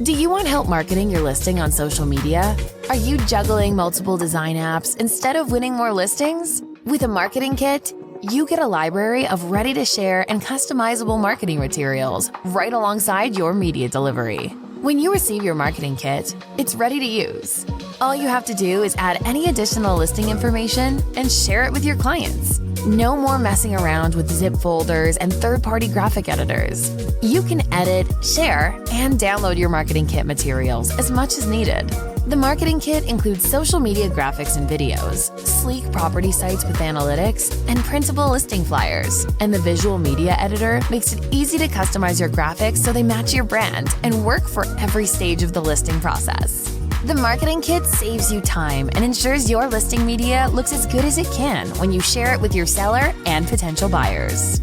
Do you want help marketing your listing on social media? Are you juggling multiple design apps instead of winning more listings? With a marketing kit, you get a library of ready-to-share and customizable marketing materials right alongside your media delivery. When you receive your marketing kit, it's ready to use. All you have to do is add any additional listing information and share it with your clients. No more messing around with zip folders and third-party graphic editors. You can edit, share, and download your marketing kit materials as much as needed. The marketing kit includes social media graphics and videos, sleek property sites with analytics, and printable listing flyers. And the visual media editor makes it easy to customize your graphics so they match your brand and work for every stage of the listing process. The marketing kit saves you time and ensures your listing media looks as good as it can when you share it with your seller and potential buyers.